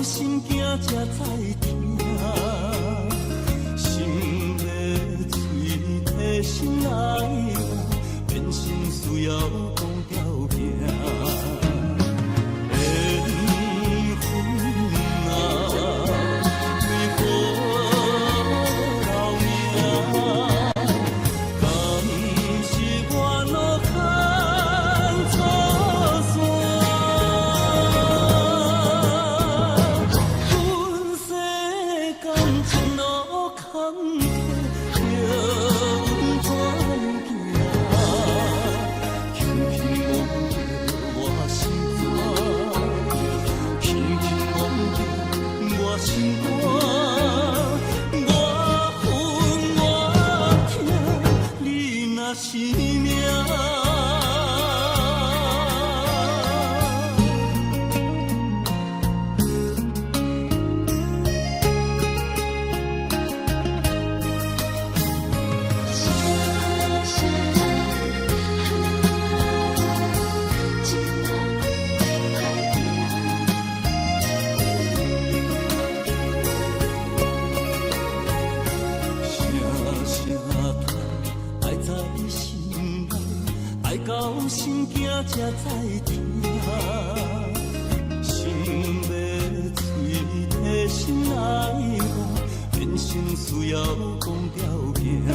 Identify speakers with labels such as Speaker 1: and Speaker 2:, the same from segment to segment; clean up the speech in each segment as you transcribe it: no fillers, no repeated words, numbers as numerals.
Speaker 1: 心惊才知听，心要嘴提心爱我，变心需要讲条行。才知听，心要嘴提心爱我，变心需要讲条行。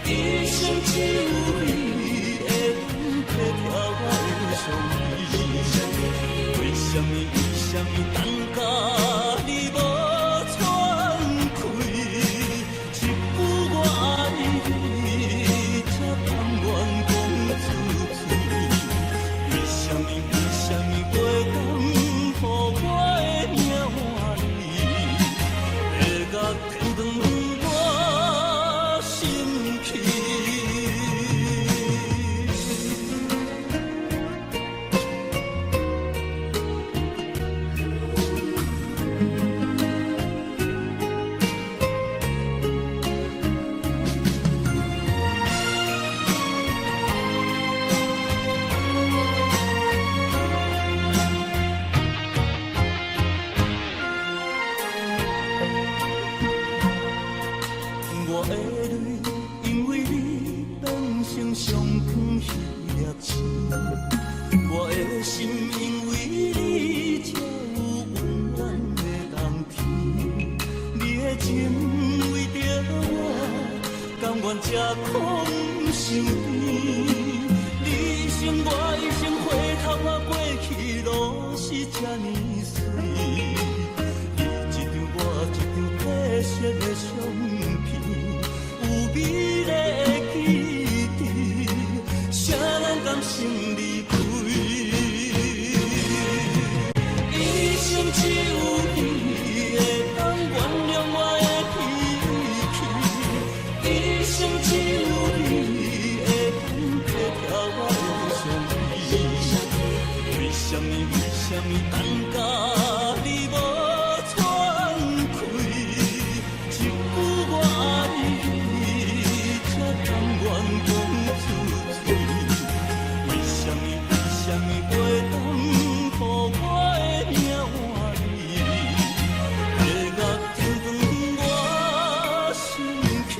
Speaker 1: 一生只有你会当提条我的相依。为什么等甲你无喘气？一句我爱你，才甘愿讲出嘴。为什么袂当予我的命换你？会甲天长我心去。我的泪，因为你变成上远彼粒星；我的心，因为你才有温暖的冬天。你的情为着我，甘愿吃苦受甜。你生我一生，回头我过去路是这呢水。你一张我一张褪色的相片。有美丽的记忆，谁人甘心离开？一生只有你会当原谅我的脾气，一生只有你会当体贴我的相依。为什么等甲你无喘气？一句我爱你，才甘愿讲出嘴。为什么袂当予我的命换你？会甲天长我心去。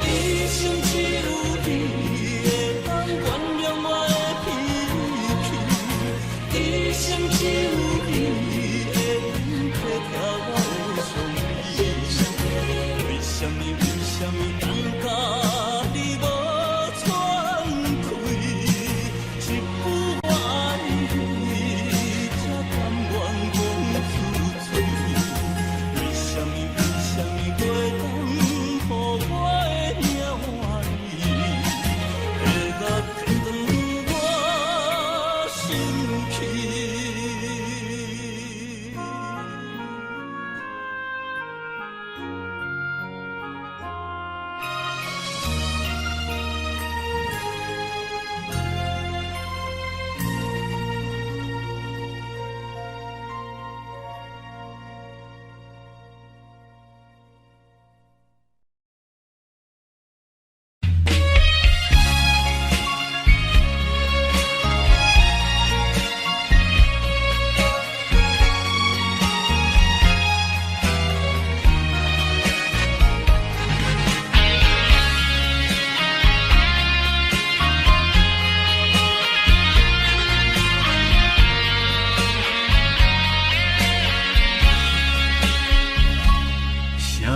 Speaker 1: 一生只有你会当原谅我的脾气，一生只有你会当体贴我的相依。为什么等甲你无喘气？一句我爱你，才甘愿讲出嘴。为什么袂当予我的命换你？会甲天长我心去。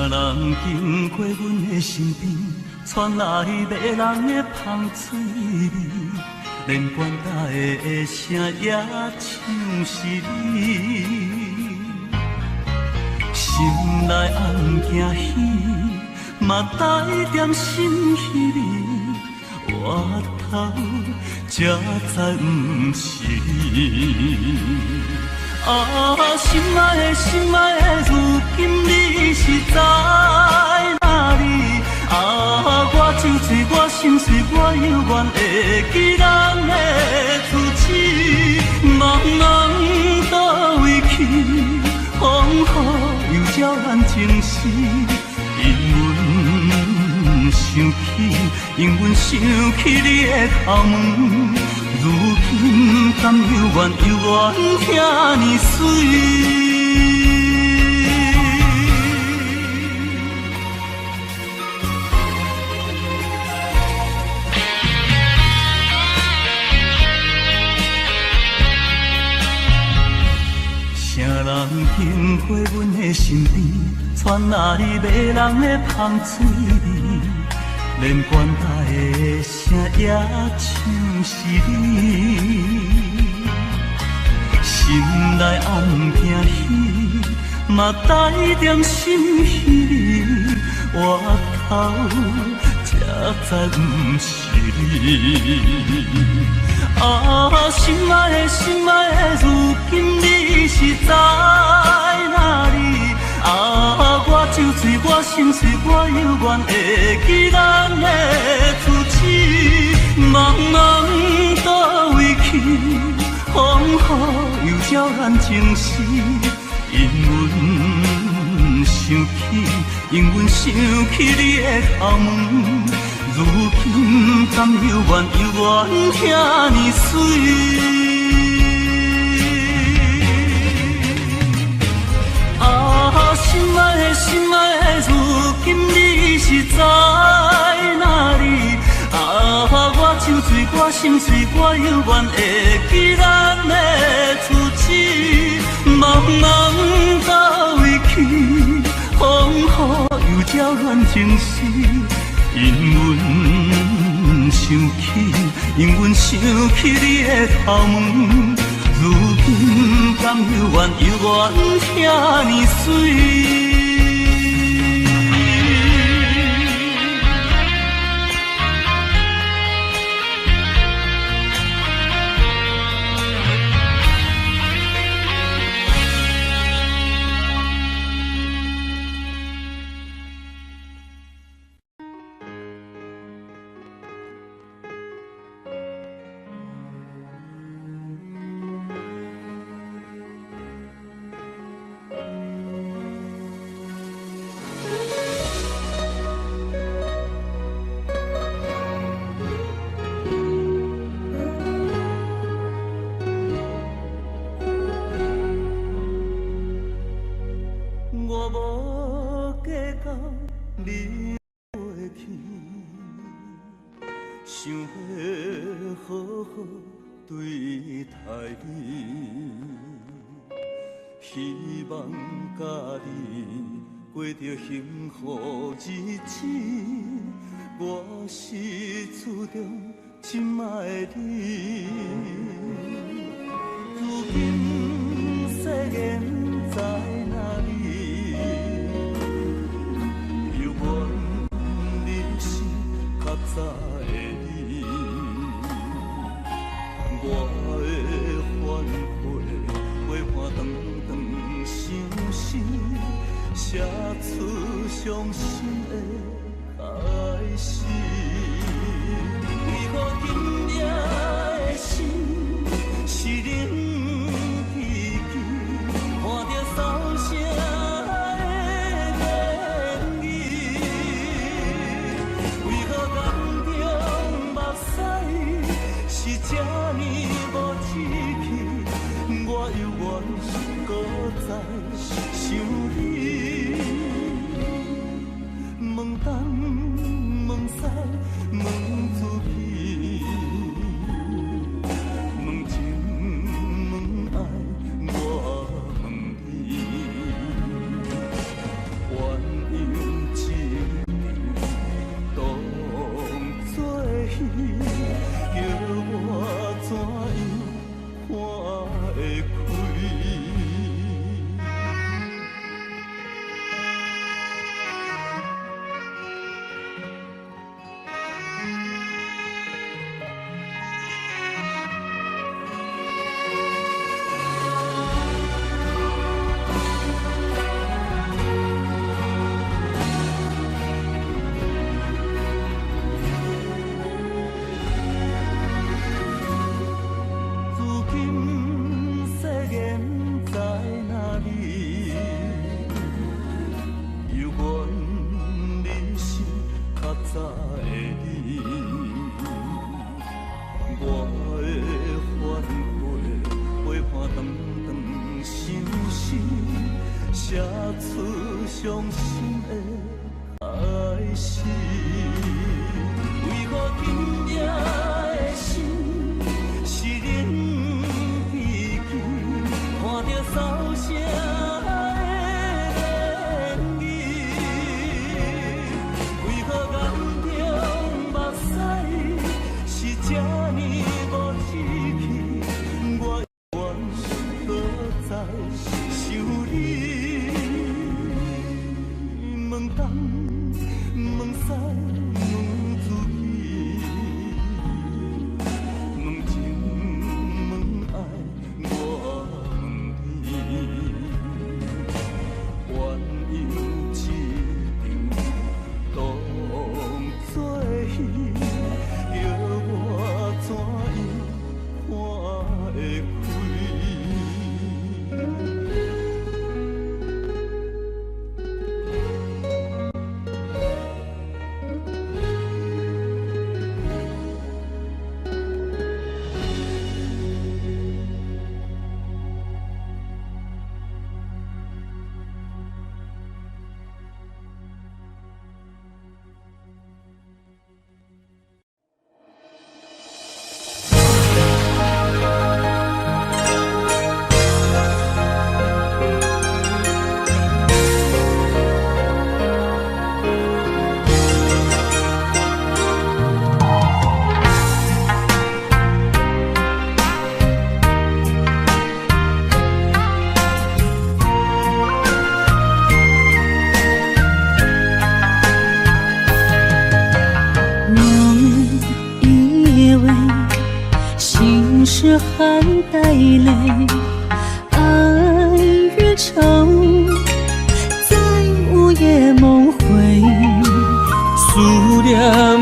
Speaker 1: 人经过阮的身边，传来迷人的香水味，连管带的声也像是你。心内暗惊喜，嘛带点心稀微，我头才知不是你。心爱的，如今你是在哪里？我酒醉，我心碎，我犹原会记咱的初次。茫茫倒位去，风雨又照咱情丝。因阮想起你的头毛。如今甘犹原遐尼水。啥人经过阮的身边，传哪里迷人的芳水味，连管台的声也像是你。心内暗惊喜，嘛带点心稀，我头才知不是你。啊，心爱的，心爱的，如今你是在哪里？啊，我酒醉，我心碎，我犹原会记咱的初次。茫茫倒位去，风雨又照咱情丝。因阮想起，因阮想起你的头毛。如今甘犹原听你水。啊，心爱的，心爱的，如今你是在哪里？啊，我酒醉，我心碎，我犹原会记咱的初次。茫茫倒位去，风雨又照阮情丝。因阮想起，因阮想起你的头毛，如今甘犹原听你水。希望甲你过着幸福日子，我是厝中亲爱的你。如今世间在哪里？犹原你是较早的你。我的反悔，陪伴长长相思，写出伤心的开始。为何今夜的心是冷凄凄，看着扫声的言语？为何眼中目屎是这呢无志气？我犹原搁在想你，问东问西问出去，问情问爱我问你，鸳鸯只当作戏，叫我怎样看会开？写出伤心的开始，为何今夜的心是冷凄凄，看着扫声的言语？
Speaker 2: 是含带泪，爱与愁在午夜梦回。
Speaker 1: 思念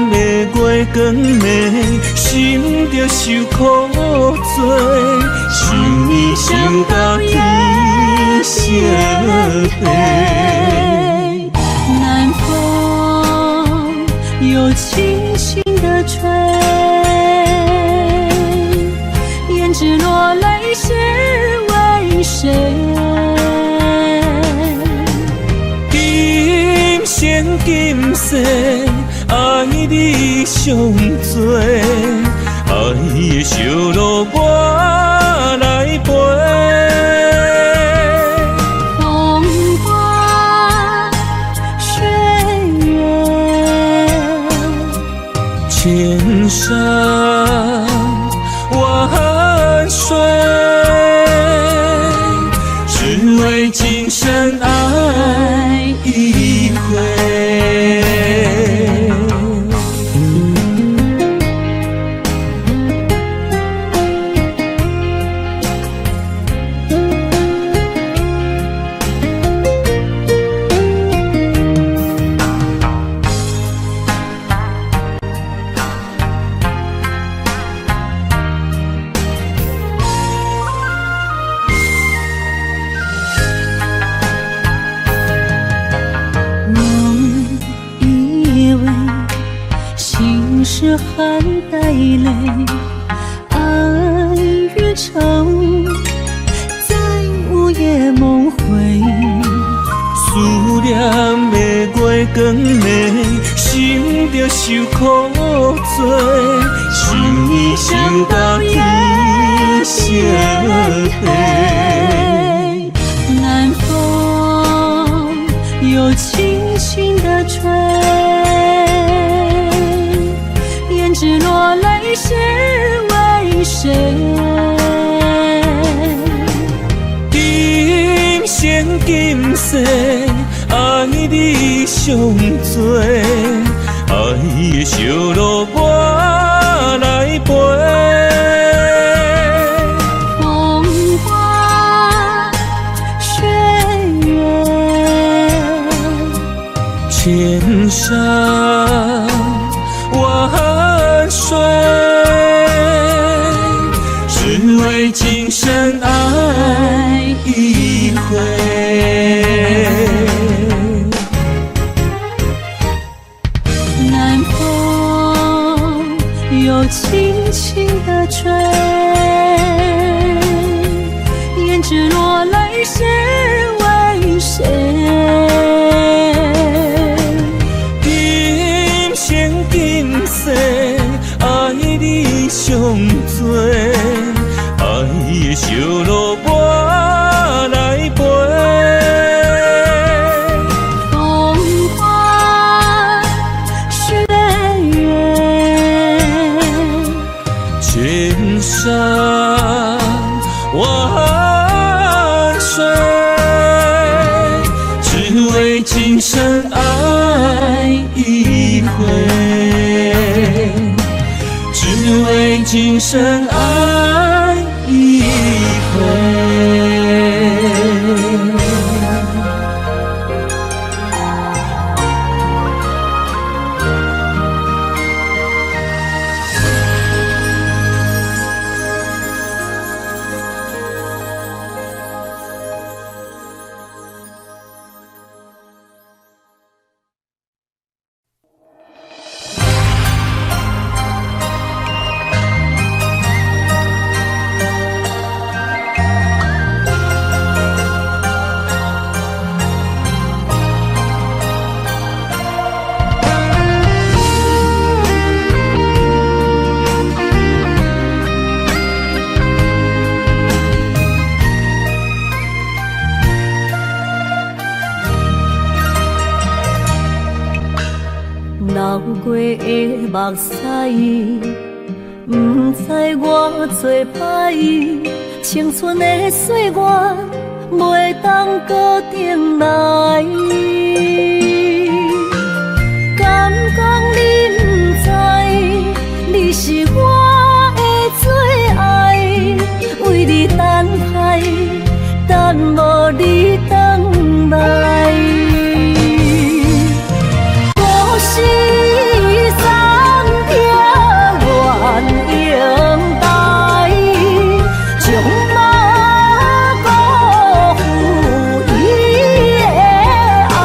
Speaker 1: 的月光暝，心着受苦做，想你想到天色黑。
Speaker 2: 南风又轻轻地吹，胭脂落泪是为谁？
Speaker 1: 今生今世爱你上多，爱的小路我来陪。
Speaker 2: 风花雪月，
Speaker 1: 千山万水，只为今生爱一回。
Speaker 2: 是含带泪，爱与愁在午夜梦回。
Speaker 1: 思念的月光暝，心着受苦做，想你想到天色黑。
Speaker 2: 南风又轻轻地吹，胭脂落泪是为谁？
Speaker 1: 今生今世爱你上多，爱的小路我来陪。
Speaker 2: 风花雪月，
Speaker 1: 千山万水，只为今生爱一回。
Speaker 2: 南风又轻轻地吹，胭脂落泪是为谁？
Speaker 1: 今生今世爱你上多，爱的小路我来陪。
Speaker 2: 风花雪月，
Speaker 1: 千山万水，只为今生爱一回，只为今生爱一回。
Speaker 2: 流过的目屎，不知我做歹，青春的岁月袂当搁重来。敢讲你不知，你是我的最爱，为你等待，等无你回来。是三条原永带，将马辜负伊的爱。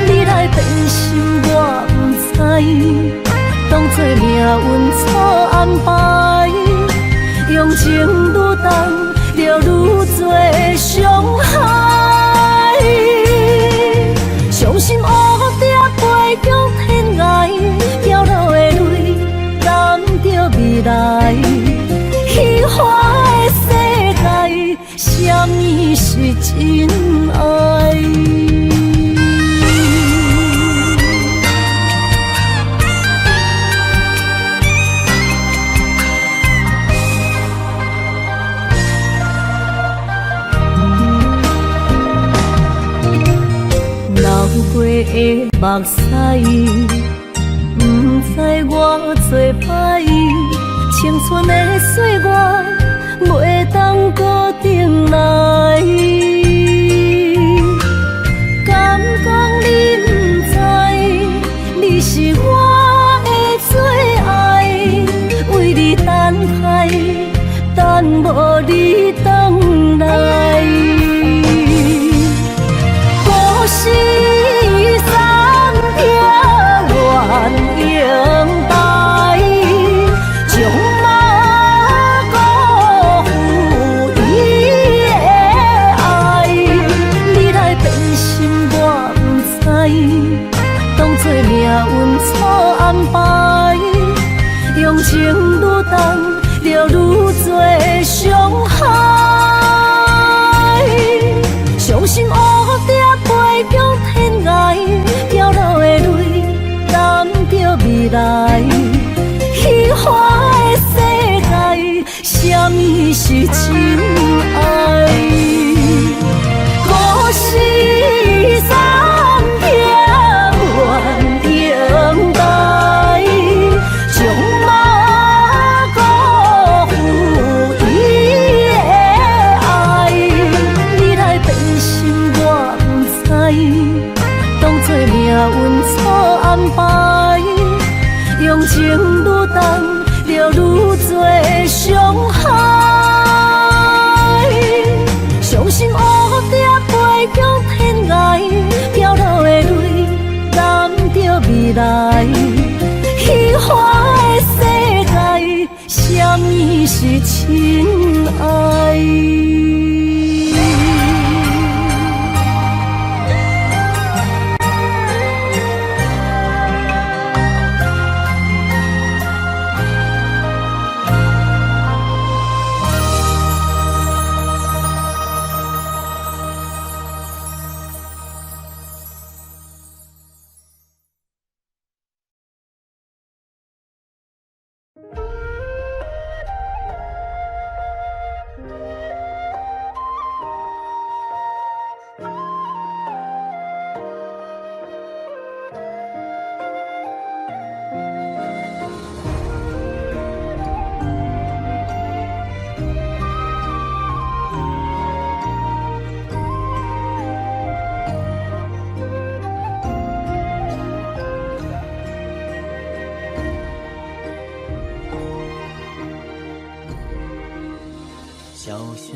Speaker 2: 你来变心我不知，当作命运错安排，用情愈重，就愈多伤害。伤心黑背向天涯，飘落的泪，等着未来。虚幻的世界，什么是真爱？流过的目屎，不知我做歹，青春的岁月袂当搁重来。敢讲你不知，你是我的最爱，为你等待，等无你回来。是三条原永带，将马辜负伊的爱。你来变心我不知，当作命运错安排，用情愈重，就愈多伤害。伤心黑背向天涯，飘落的泪，等着未来。虚幻的世界，什么是真爱？故事三条原永带，将马辜负伊的爱。你来变心我不知，当作命运错安排，用情愈重，就愈多伤害。伤心黑背向天涯，飘落的泪，等着未来。虚幻的世界，什么是真爱？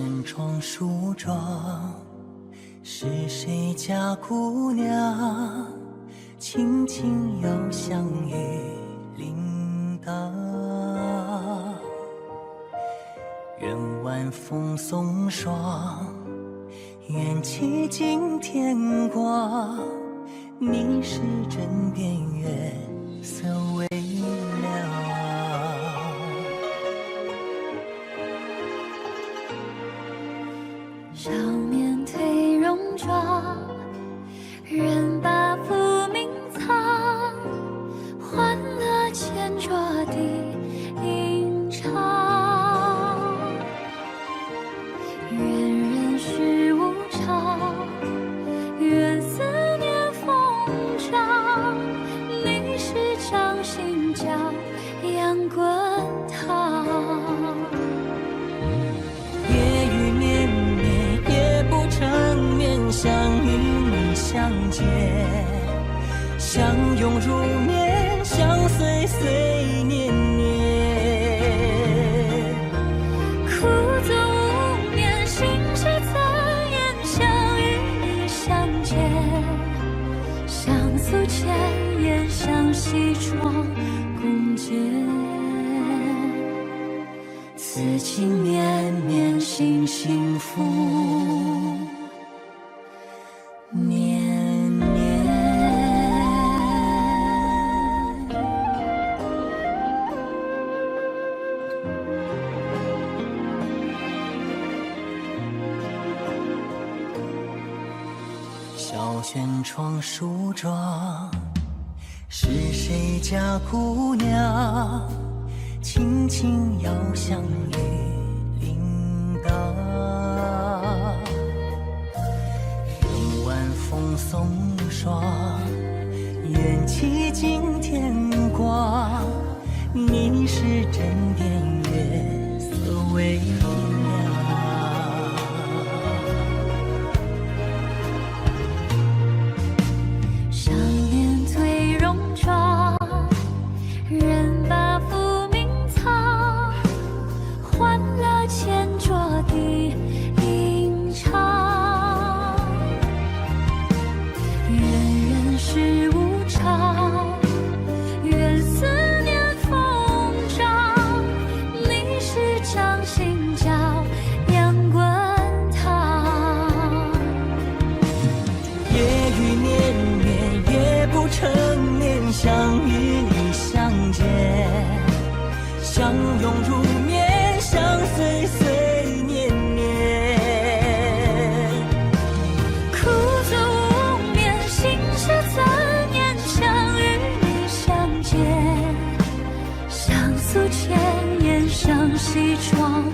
Speaker 1: 轩窗梳妆，是谁家姑娘？轻轻又像雨铃铛。愿晚风送霜，愿凄尽天光。你是枕边月色微凉。
Speaker 2: 少年褪戎装，人把浮名藏，欢乐前着的吟唱。愿人世无常，愿思念风涨。你是掌心角，阳滚烫。
Speaker 1: 夜雨绵绵，夜不成眠，想与你相见，相拥入眠，相随随年年。
Speaker 2: 苦纵无眠，心事怎言？想与你相见，相诉前言，相西窗共结。此情绵绵，心幸福绵绵。
Speaker 1: 小轩窗梳妆，是谁家姑娘？轻轻摇响玉铃铛。愿晚风送霜，愿凄尽天光。你是枕边月色微凉。
Speaker 2: 少年褪戎装，人把浮名藏，欢乐前着的吟唱。愿人世无常，愿思念风涨。你是掌心角，阳滚烫。
Speaker 1: 夜雨绵绵，夜不成眠，想与你相见，相拥入眠，相随随年年。
Speaker 2: 苦纵无眠，心事怎言？想与你相见，相诉前言，相西窗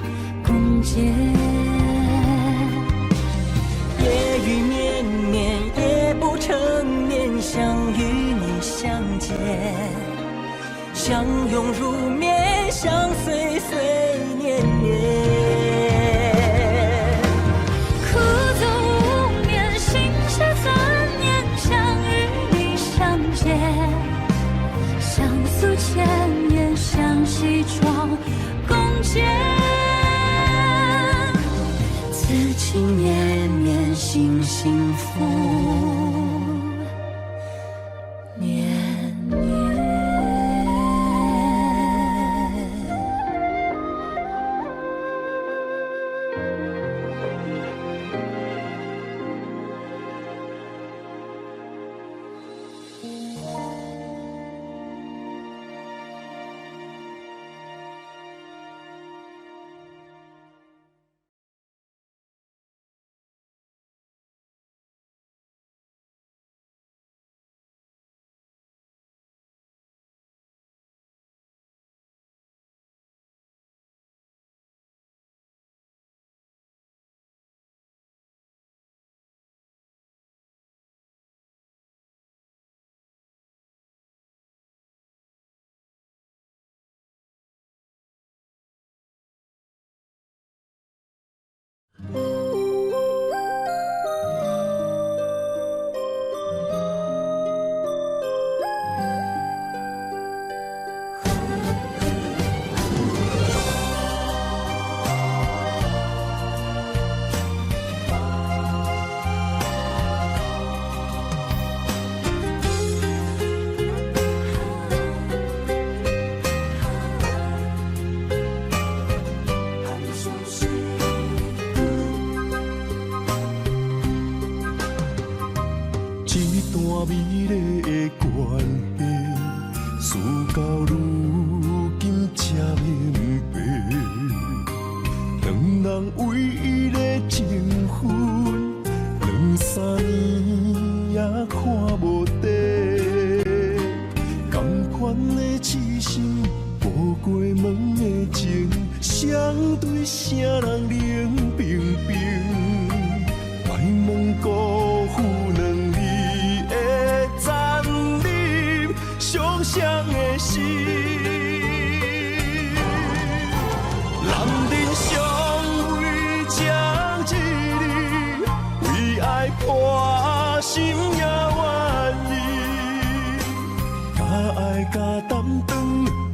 Speaker 2: 共结。
Speaker 1: 夜雨绵绵，夜不成眠，想与你相见，相拥入眠，相随随年年。
Speaker 2: 苦纵无眠，心事怎言？想与你相见，相诉前言，相西窗共结。此情绵绵，心幸福
Speaker 1: 到如今才明白，两人唯一的情分，2、3年也看无底。同款的痴心，无过门的情，相对啥人冷冰冰？莫问辜负两字的残忍，伤谁的心？男人尚未将一日，为爱破心也愿意。甲爱甲担当，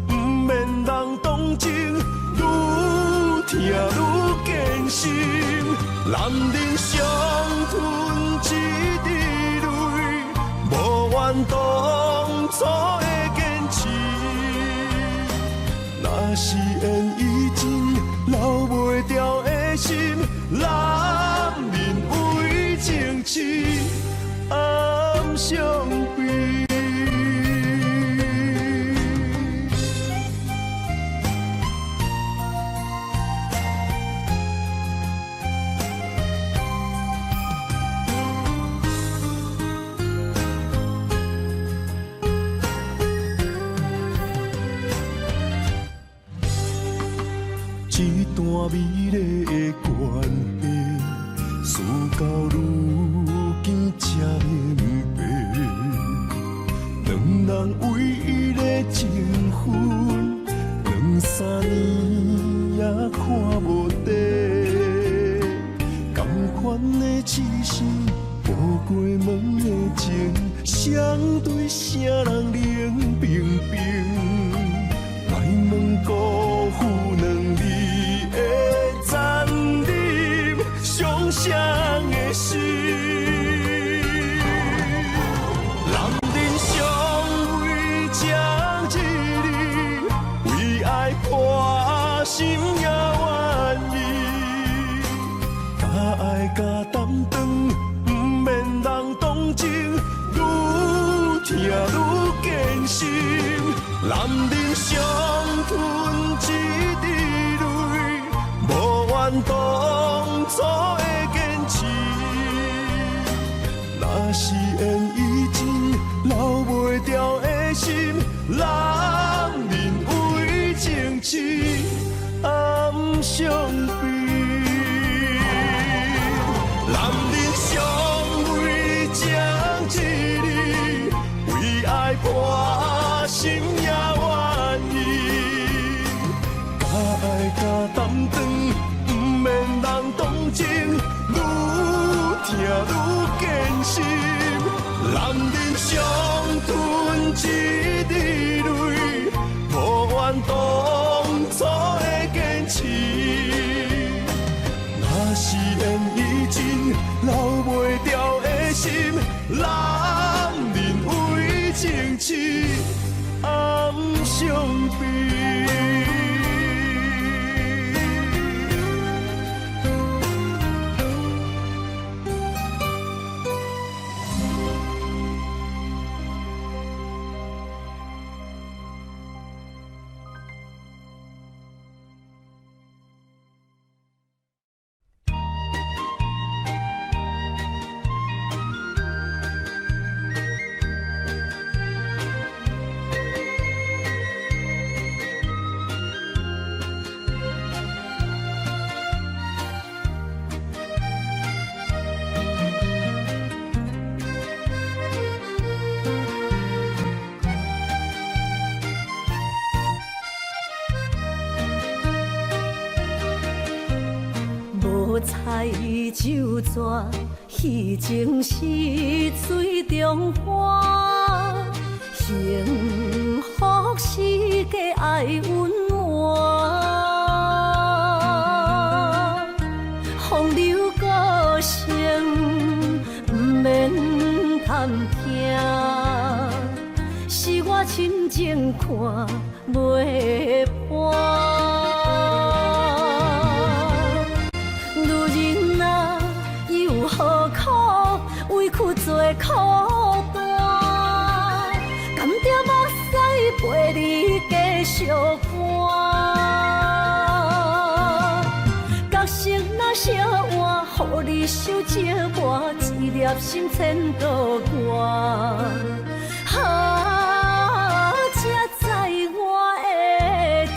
Speaker 1: 不免人同情，愈听愈艰辛。男人伤吞一滴泪，无怨当初的坚持。若是缘已尽，留袂掉的心，男人为情痴，暗伤悲。一段美丽的关系，事到如今才明白，两人唯一的情分，2、3年也看无底。同款的痴心，无过门的情，相对啥人冷冰冰？莫问辜负两字的残忍，伤谁的心？男人尚未将一日，为爱破心也愿意。甲爱甲担当，不免人同情，愈听愈艰辛。男人伤吞一滴泪，无怨当初的坚持。若是缘已尽，留袂掉的心，男人为情痴，暗伤悲。男人尚未将一日，为爱破心也愿意。甲爱甲担当，不免人同情，愈听愈艰辛。男人伤吞一滴泪，无怨当初的坚持。若是缘已尽，留袂掉的心，男人为情痴，暗伤悲。
Speaker 2: 彩酒泉，戏情是水中花，幸福是家爱温暖。风流歌声不免探听，是我亲情看袂破。何苦委屈做孤单？甘蔗目屎陪你相伴。角色若写换，予你受折磨，一粒心千度外。才知我的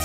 Speaker 2: 痛。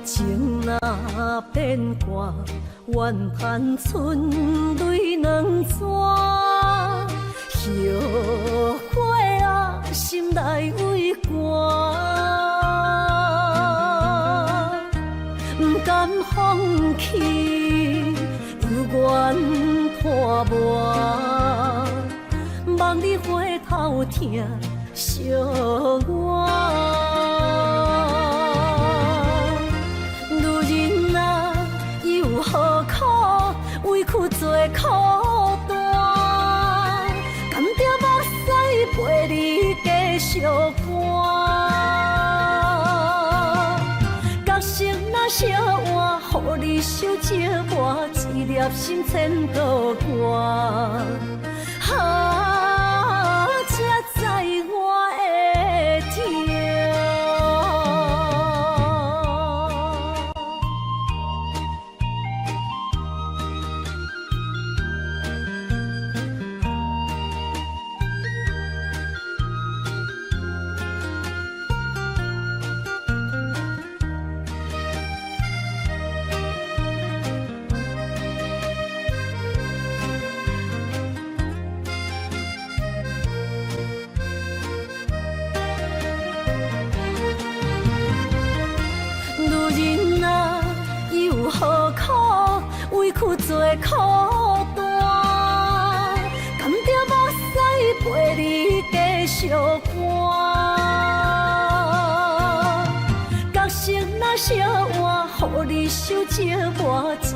Speaker 2: 情若变卦，怨叹春泪两逝。后悔啊，心内为寒，不甘放弃，有缘破磨，望你回头听惜我。何苦委屈做苦担？甘着目屎陪你继续搬。角色若写换，予你受折磨，一粒心千度外。才知我的痛。何苦委屈做苦担？甘着目屎陪你继续搬。角色若写换，予你受折磨，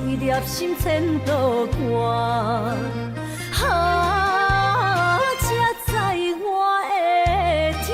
Speaker 2: 一粒心千度外。才知我的痛。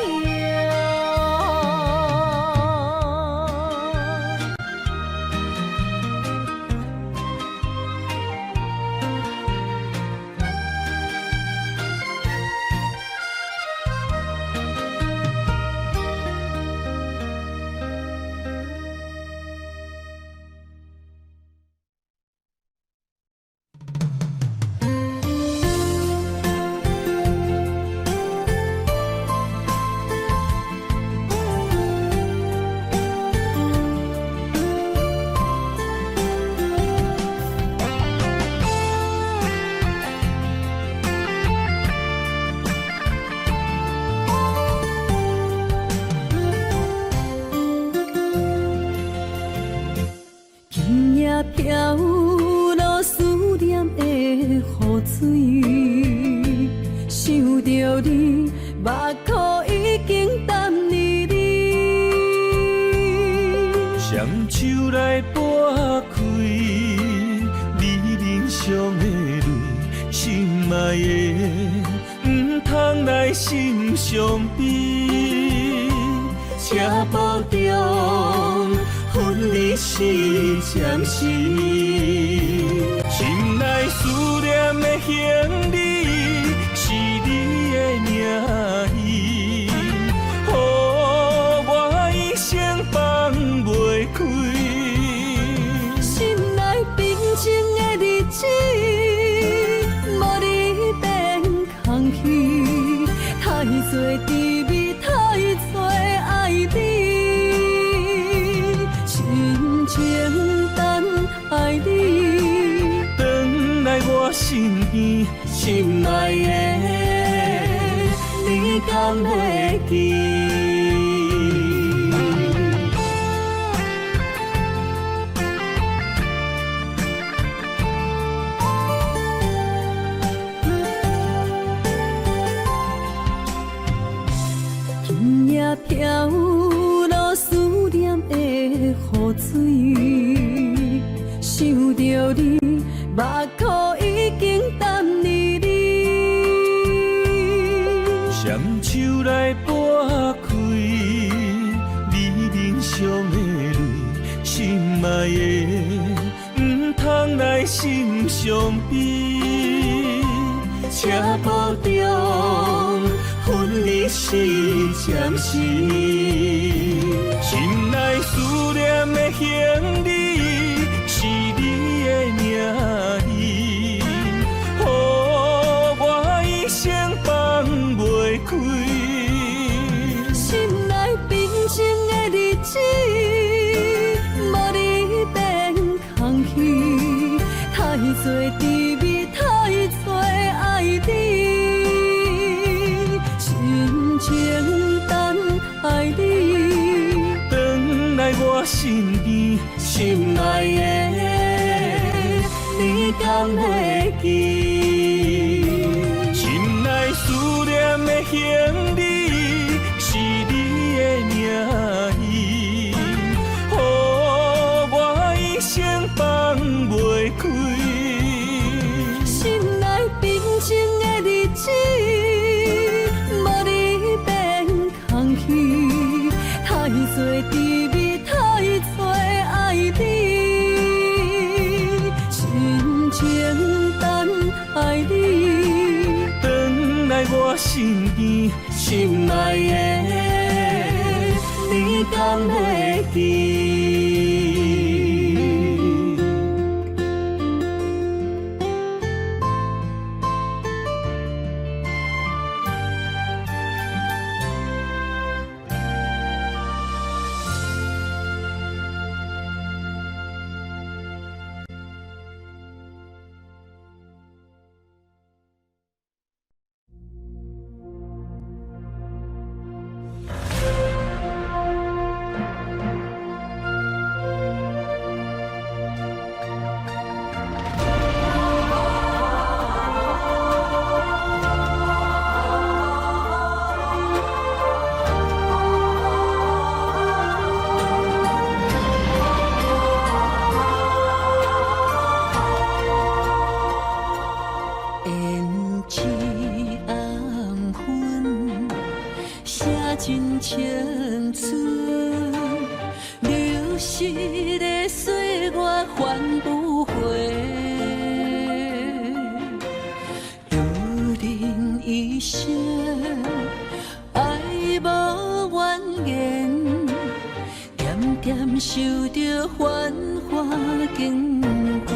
Speaker 2: 飘落思念的雨水，想着你，目眶已经淡离你。
Speaker 1: 双手来拨开你脸上的泪，心爱的，唔通来心伤悲，车步中。分离是暂时，心内思念的行李是你的名字，予我一生放袂开。
Speaker 2: 心内平静的日子，无你变空虚，太多滋味，太多爱你。情等爱你，
Speaker 1: 回来我身边，心爱的，你敢会记？
Speaker 2: 飘落思念的雨水，想着你，目眶已经淡离离。
Speaker 1: 双手来拨开你脸上的泪，心爱的，唔通来心伤悲。车步中分离是暂时，心内思念的行李是你的名字，予我一生放袂开。
Speaker 2: 心内平静的日子，无你变空虚，太多滋味，太多爱你。真情等爱你，
Speaker 1: 回来我身边，心爱的，你敢会记？心内思念的行李是你的名字，予我一生放袂开。
Speaker 2: 心内平静的日子。太多滋味，太多爱你，真情等爱你。
Speaker 1: 回来我身边，心爱的，你敢会记？
Speaker 2: 真青春，流逝的岁月还不回，有人一生爱无怨言，点点受着繁华经过，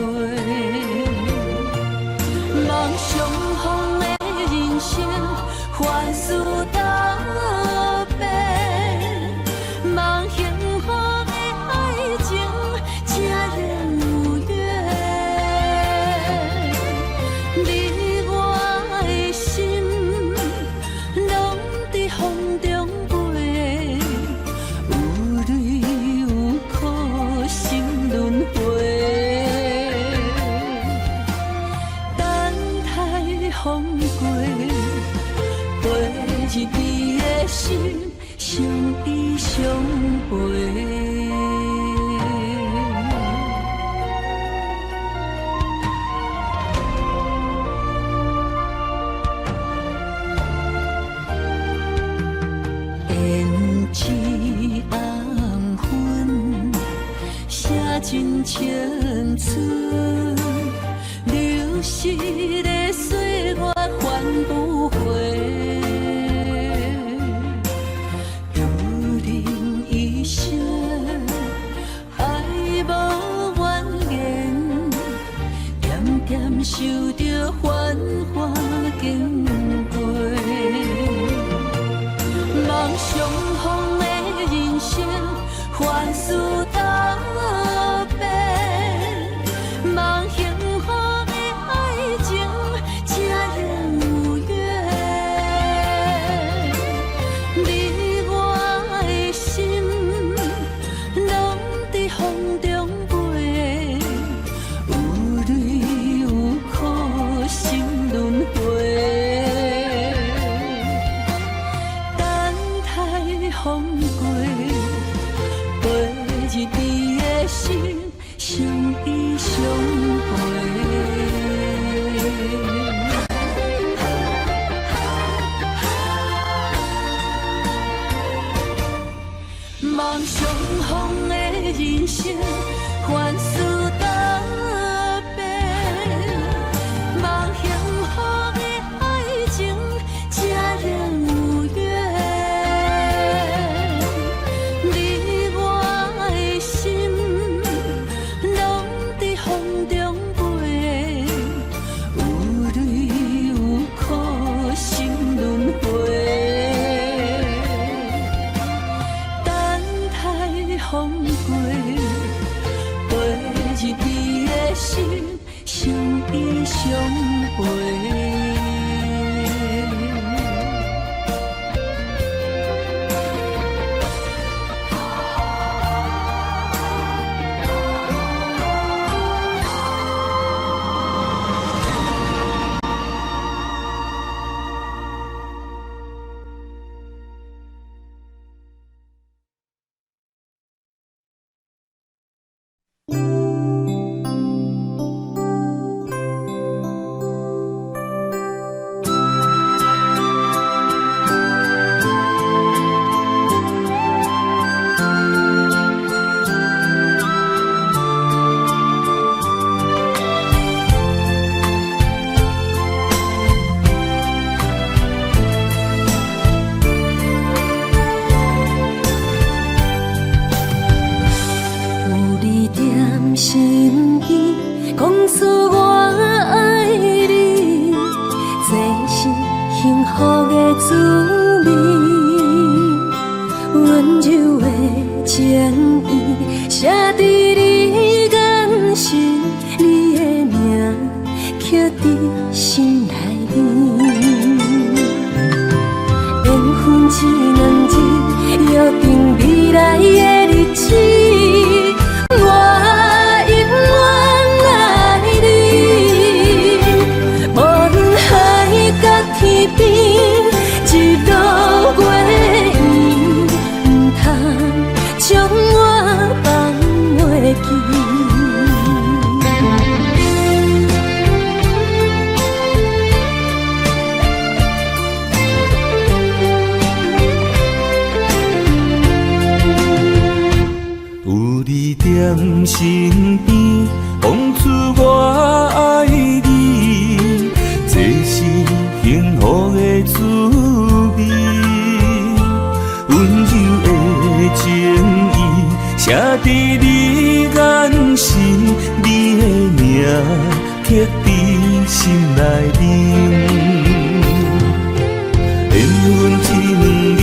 Speaker 2: 梦想风的人生，凡事道别，梦幸福的爱情，才能有缘。你我的心，拢在风中飞，有泪有苦，心轮回。等待风过，陪一滴的心。相依相陪，胭脂红粉，写尽青春，流逝的岁月还不回。受着繁华经过，梦想风的人生，凡事道别，梦幸福的爱情，才能有缘。望相逢的人生，凡事答辩，望幸福的爱情，才能有缘。你我的心，拢在风中飞，有泪有苦，心轮回。风过，陪入你的心，相依相陪。心意讲出我爱你，这是幸福的滋味。温柔的情意写在你眼心，你的名刻在心内面。缘分只两字，约定未来的日子。天边一路过缘，唔通将我放袂记。
Speaker 1: 有你踮身边，讲出我爱你，这是幸福的滋味，温柔的情意写在你眼心，你的名刻在心内面。缘分只两字，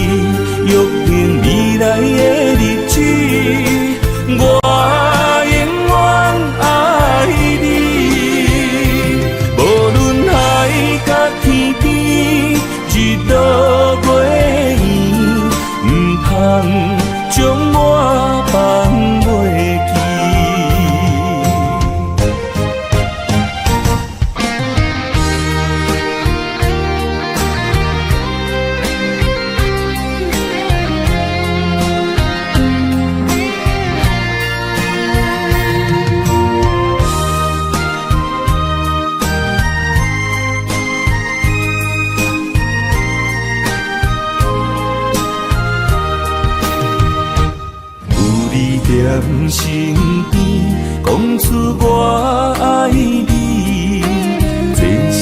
Speaker 1: 约定未来的日子，我永远爱你，无论海角天边，一路过缘，唔通将我放袂记。踮身边，讲出我爱你，这是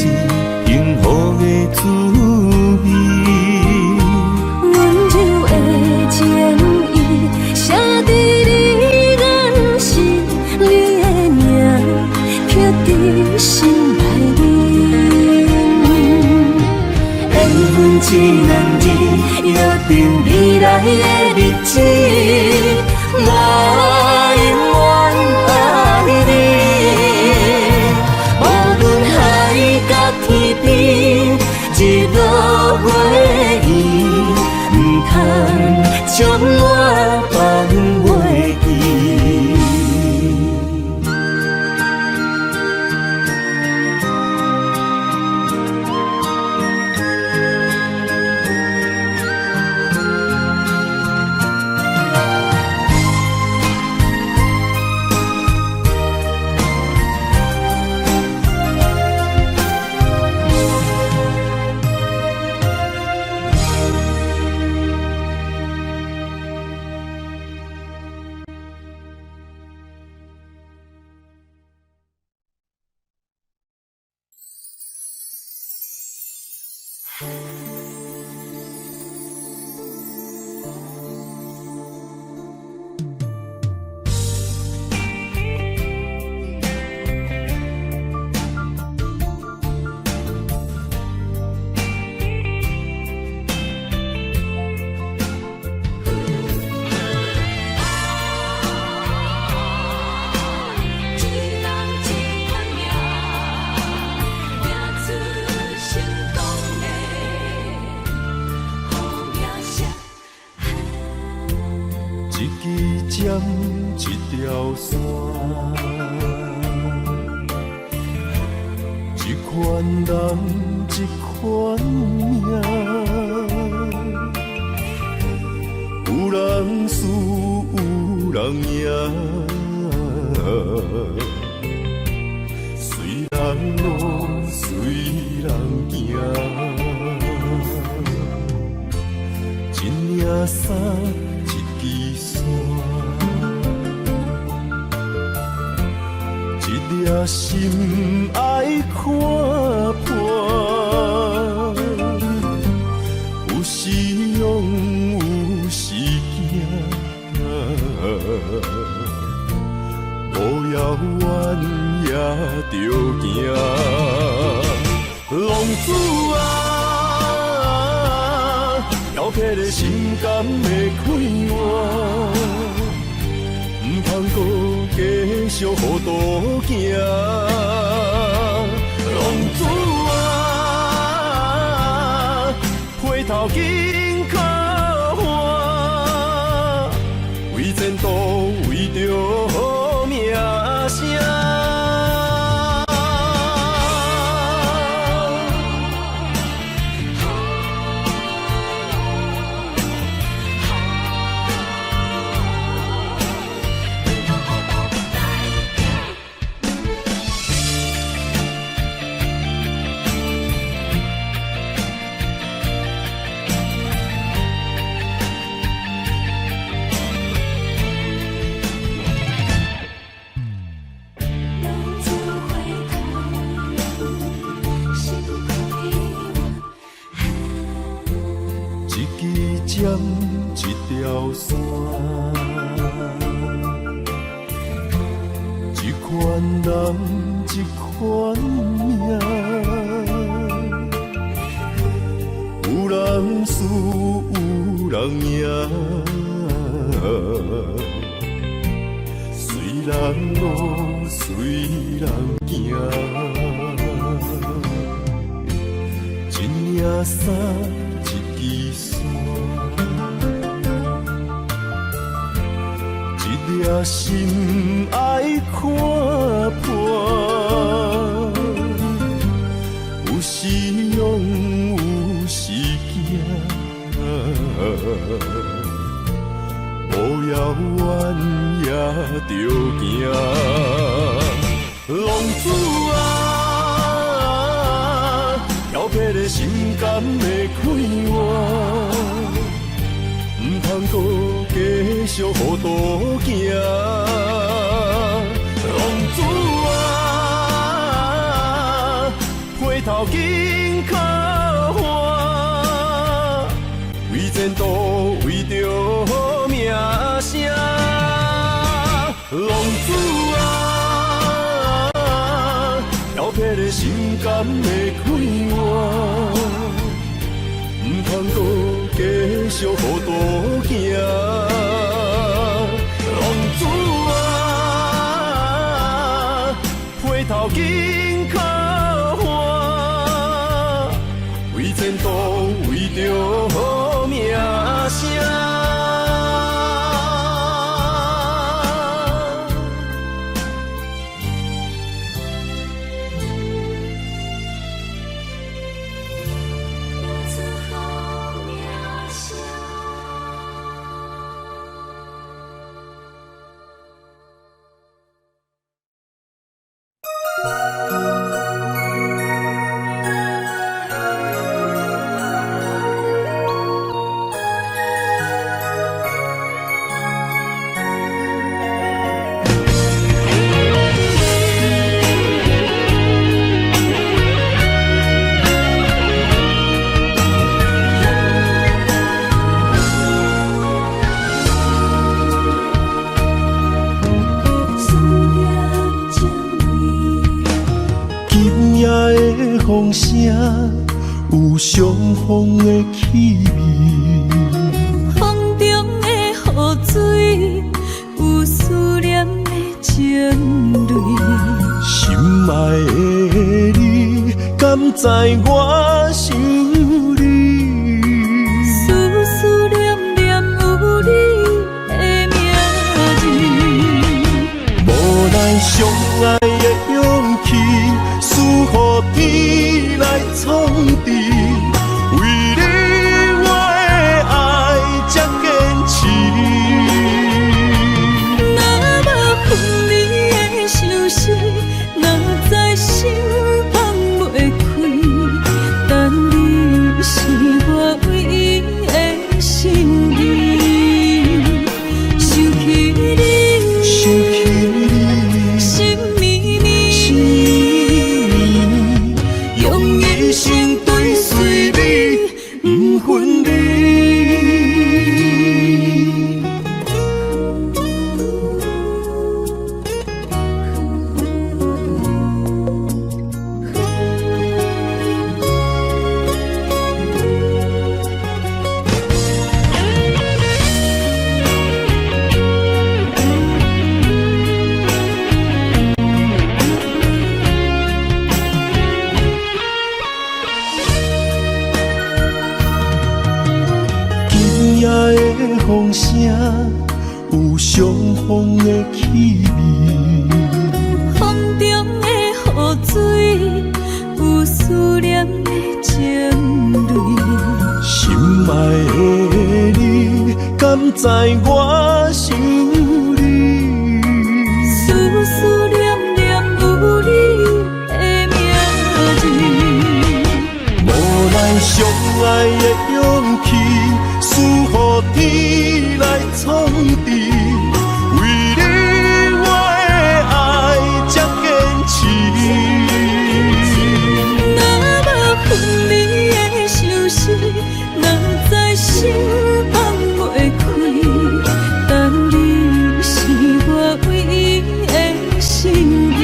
Speaker 1: 幸福的滋味。
Speaker 2: 温柔的情意写在你眼心，你的名刻在心内面。缘分只两字，约定未来的日子。我永远爱你，无论海角天边，一路过缘，唔通将我放袂记。
Speaker 1: 一支针，一条线，一款人，一款命，有人输，有人赢。随人路，随人行，一领衫，一支线，一粒心爱看破，有时勇，有时惊。无遥远也着行，浪子啊，挑剔的心肝会快活，唔通搁继续糊涂行。浪子啊，回头紧靠岸，为前途，为着名声。一条线，一款人，一款命，有人输，有人赢，随人路，随人行，一领衫，一支线。一粒心爱看破，有时勇，有时惊，无遥远也着行。浪子啊，挑剔的心肝会快活，唔通搁继续糊涂行。浪子啊，回头紧靠岸，为前途，为着名声。浪子啊，挑剔的心肝会快活，唔通搁继续糊涂行。浪子啊，回头紧靠岸，为前途，为着名声。风声有相逢的气味，
Speaker 2: 风中的雨水有思念的情泪。
Speaker 1: 心爱的你，敢知我想你？
Speaker 2: 思思念念有你的
Speaker 1: 夜的风声有相逢的气味，
Speaker 2: 风中的雨水有思念的情泪。
Speaker 1: 心爱的你，敢知我想你？
Speaker 2: 思思念念有你的名字，
Speaker 1: 无咱相爱的勇气，赐予天来创治。为你我的爱才坚持。
Speaker 2: 若无分离的相思，若在心放袂开。但你是我唯一的心意，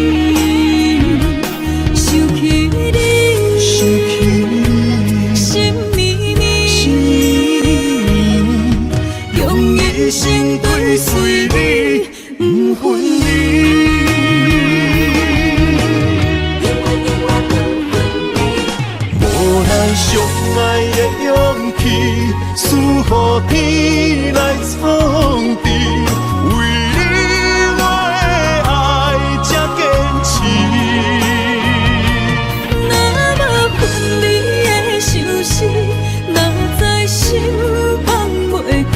Speaker 2: 想起你，心绵绵，用一生追随你，不分离。
Speaker 1: 无咱相爱的勇气，赐予天来创治。为你我的爱才坚持。
Speaker 2: 若无分离的相思，若在心放袂开。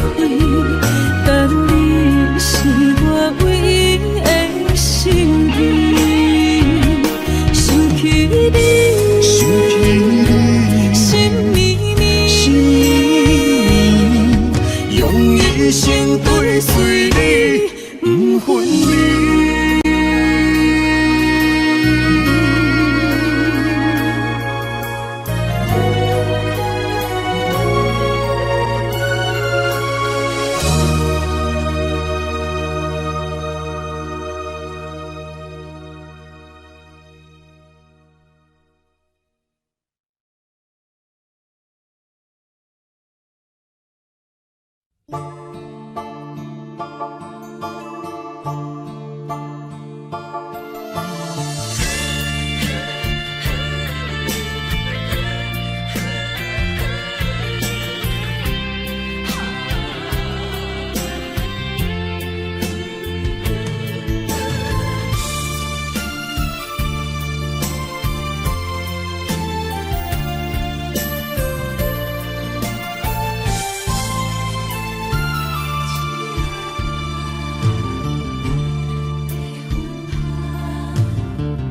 Speaker 2: 但你是我唯一的心意，想起你，心绵绵，
Speaker 1: 用一生追随你，不分离。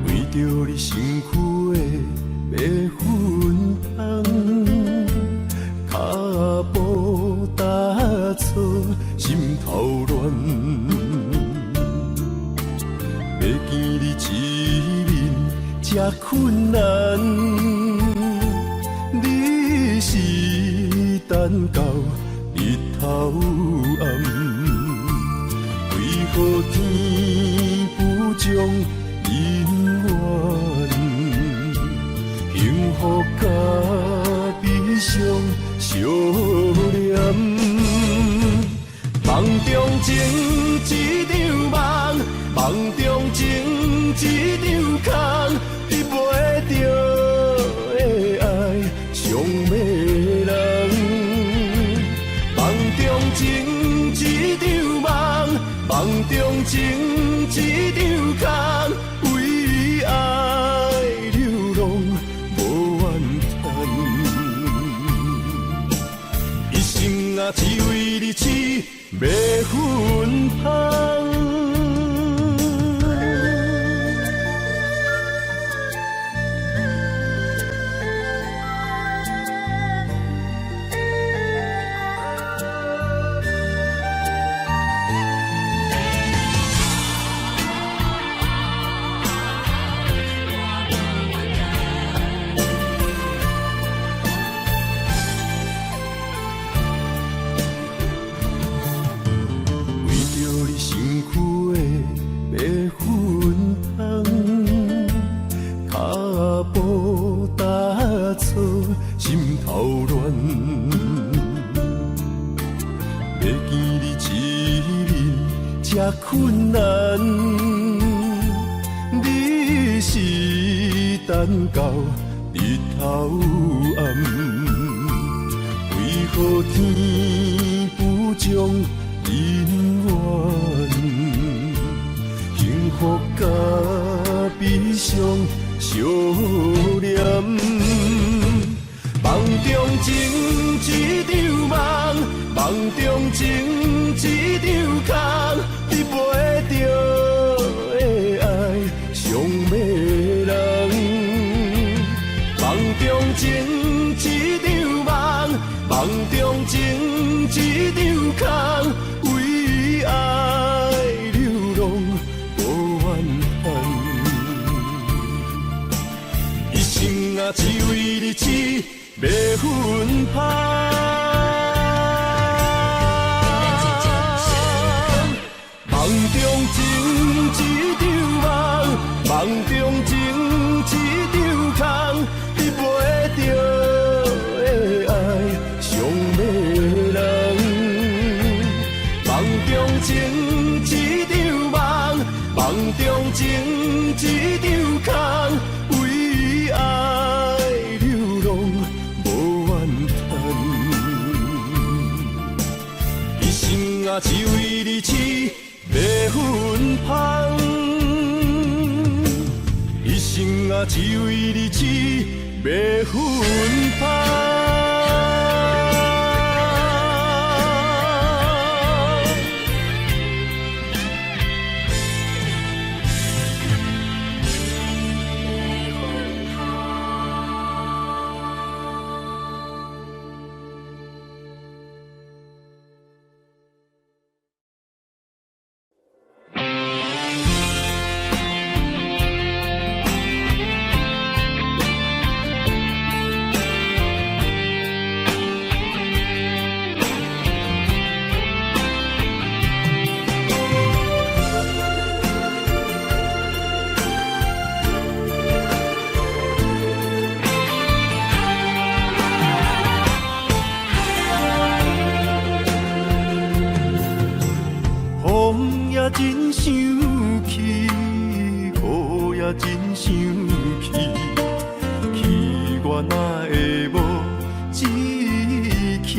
Speaker 1: 为着你身躯的白粉香，脚步踏错，心头乱。要见你一面这困难，你是等到日头暗，为何天不将人怨？幸福甲悲伤相连，梦中情一场梦，梦中情一场空，得袂着的爱上迷人。梦中情一场梦，梦中情一场空，为爱流浪无怨叹，一生啊只为你痴白粉香。这困难，你是等到日头暗，为何天
Speaker 3: 种因缘，幸福甲悲伤相连。梦中情一场梦，梦中情一场空，你陪着的爱上迷人。梦中情一场梦，梦中情一场空，为爱流浪无怨恨。一生啊，只为你痴。袂分香，梦中情一场梦，梦中情一场空，你陪着的爱上迷人。梦中情一场梦，梦中情一场空，为爱流浪。啊，只为你痴，袂分香。一生啊，只为你痴，袂分香。真想起，雨也真想起，去我哪会无志气？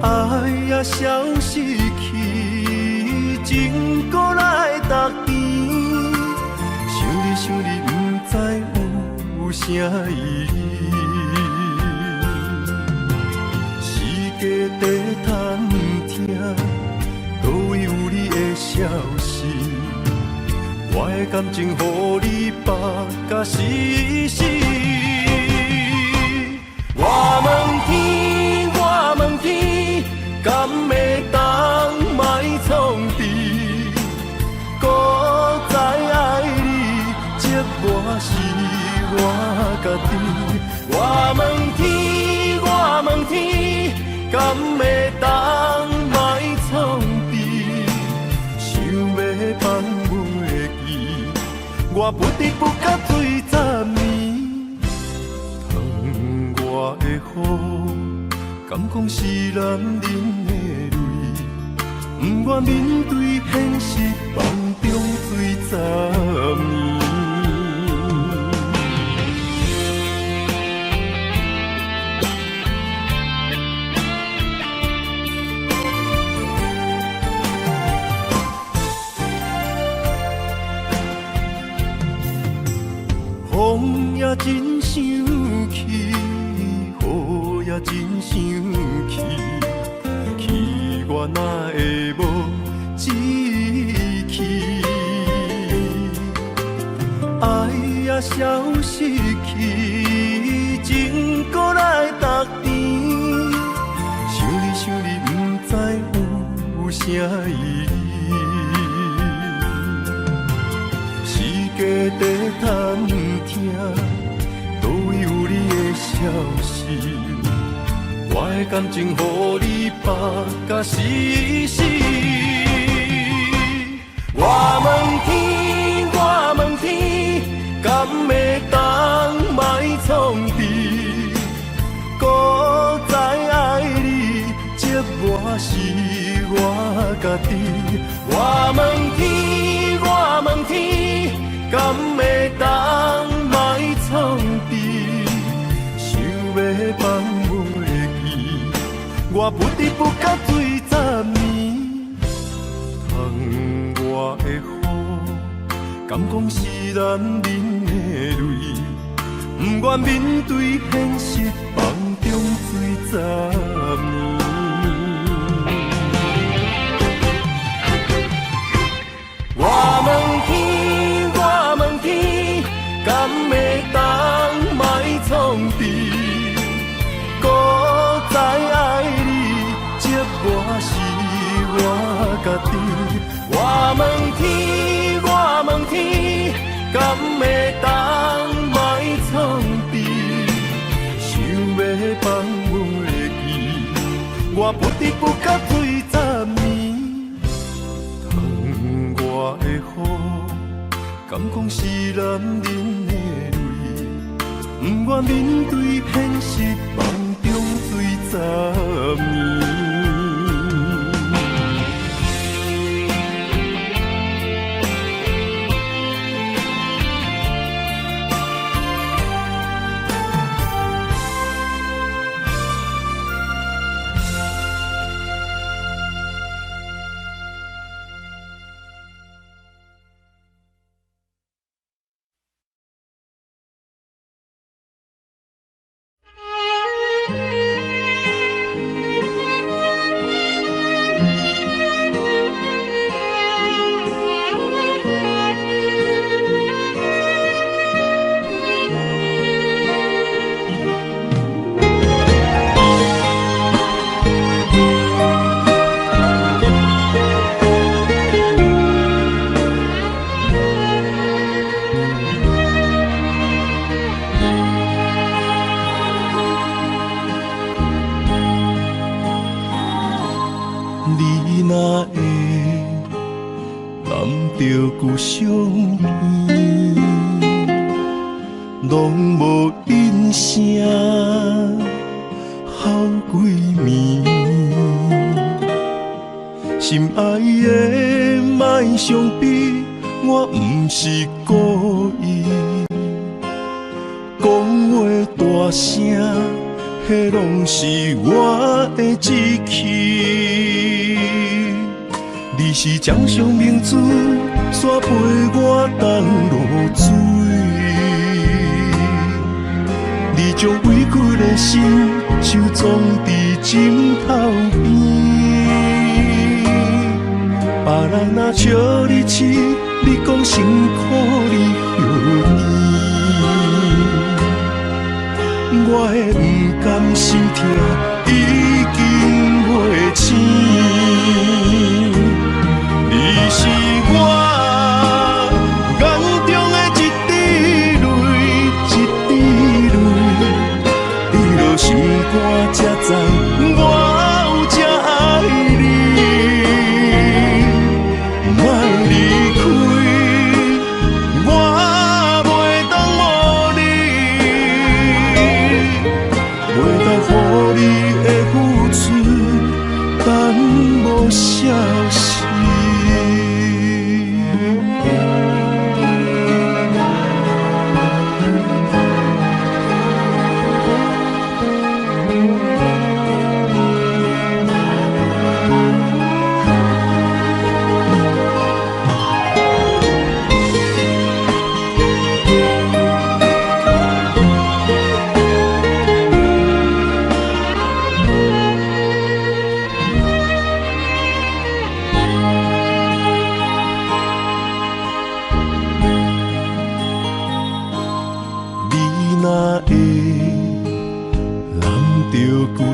Speaker 3: 爱也消失去，情搁来逐甜。想你，不知有啥意义。世界在探听。倒位有你的消息？我的感情，予你绑甲死死。我问天，我问天，敢会当莫创治？搁再爱你，这我是我家己。我问天，我问天，敢会当莫创治？放袂记，我不得不甲醉10年。窗外的雨，敢讲是男人的泪，不愿面对现实，梦中醉10年。风也真想起，雨也真想起，去我哪会无志气？爱也消失去，情搁来逐甜。想你，不知有啥意义。世界在探听，倒位有你的消息？我的感情，予你绑甲死死。我问天，我问天，敢会当莫创治？搁再爱你，这我是我家己。我问天，我问天，敢会当莫创治？想要放袂记，我不得不甲水10年，窗外的雨，敢讲是男人的泪，不愿面对现实，梦中水10年。我问天，我问天，敢会当莫创治？孤在爱你，这我是我家己。我问天，我问天，敢会当莫创治？想要放袂记，我不得不甲水10年。窗外的雨，敢讲是男人的泪，不愿面对现实，梦中水10年。你若会揽着故乡片，拢无因声好几暝，心爱的莫伤悲，我不是故意，讲话大声，迄拢是我的志气。你是掌上明珠，煞陪我东落水。你将委屈的心收藏伫枕头边。别人若笑你痴，你讲辛苦你何年？我的不甘心痛已经袂醒。你是我眼中的一滴泪，一滴泪，你落心肝才知我有这爱你。莫离开，我袂当无你，袂当予你的付出等无消息。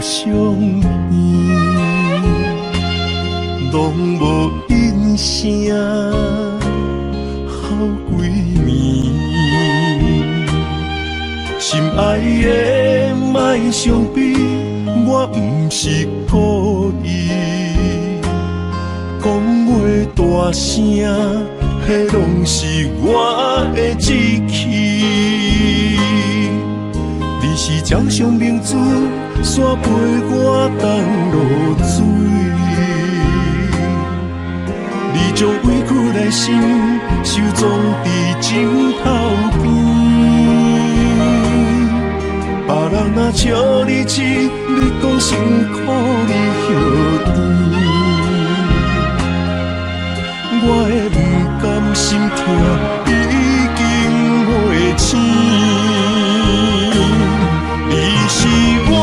Speaker 3: 相依，拢无因声好几暝，心爱的莫伤悲，我不是故意，讲话大声，迄拢是我的志气。你是掌上明珠，煞陪我东落水。你将委屈的心收藏伫枕头边。别人若笑你痴，你讲辛苦你许甜，我的不甘心痛已经袂醒。你是我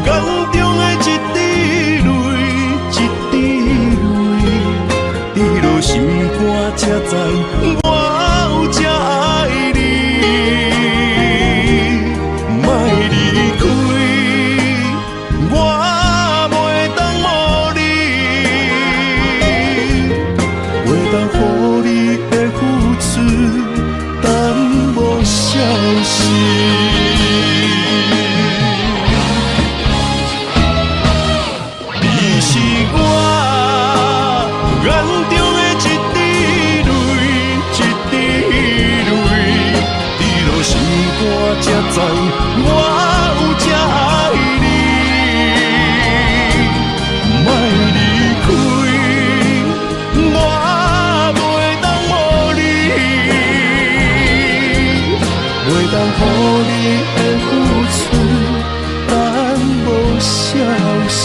Speaker 3: 眼中的一滴泪，一滴泪，滴落心肝才知我有这爱你。莫离开，我袂当无你，袂当予你的付出耽误消息。你是我眼中的一滴泪，一滴泪，滴落心肝才知我有这爱你。莫离开，我袂当无你，袂当予你的付出耽误消息。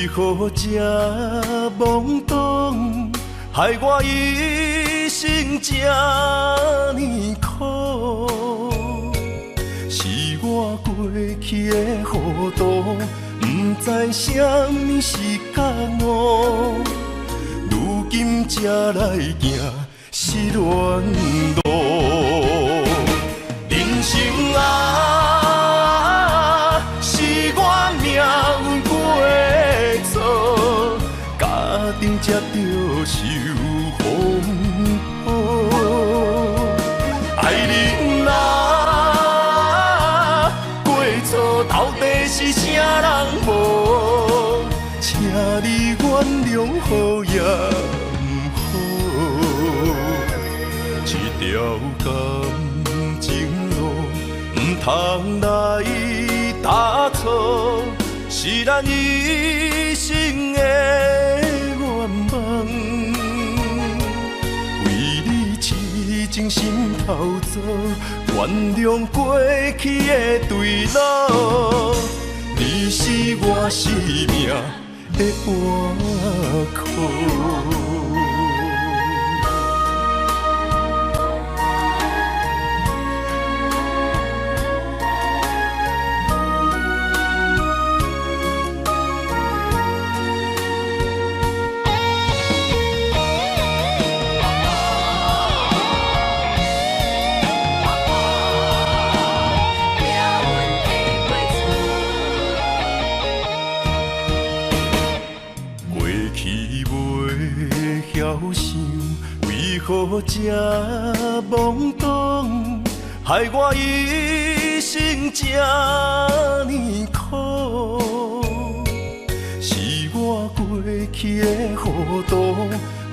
Speaker 3: 何这懵懂，害我一生这呢苦？是我过去的糊涂，不知什么是觉悟，如今才来行失恋路。人生啊，是我命运过错，家庭才着受风波。爱人啊，过错到底是啥人无？请你原谅好也不好，这条感情路不通来打错，是咱一生的愿望。为你痴情心头做，原谅过去的对路。你是我生命的依靠。何这懵懂，害我一生这呢苦？是我过去的糊涂，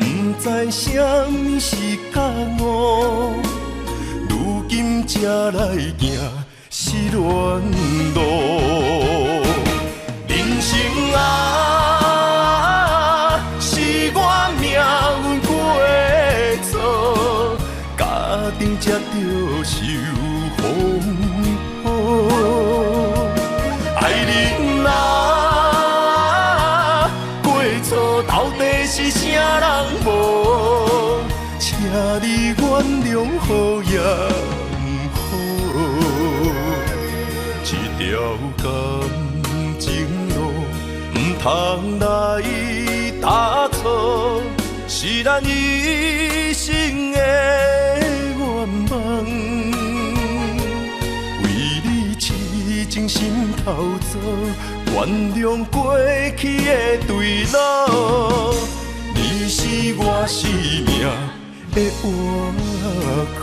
Speaker 3: 不知什么是觉悟，如今才来行失恋路。人生啊，是我命运过错，家庭才着受风波。爱人啊，过错到底是啥人无？请你原谅好也条感情路，唔通来打错，是咱一生的愿望。为你痴情心头走，原谅过去的对路。你是我生命的活口。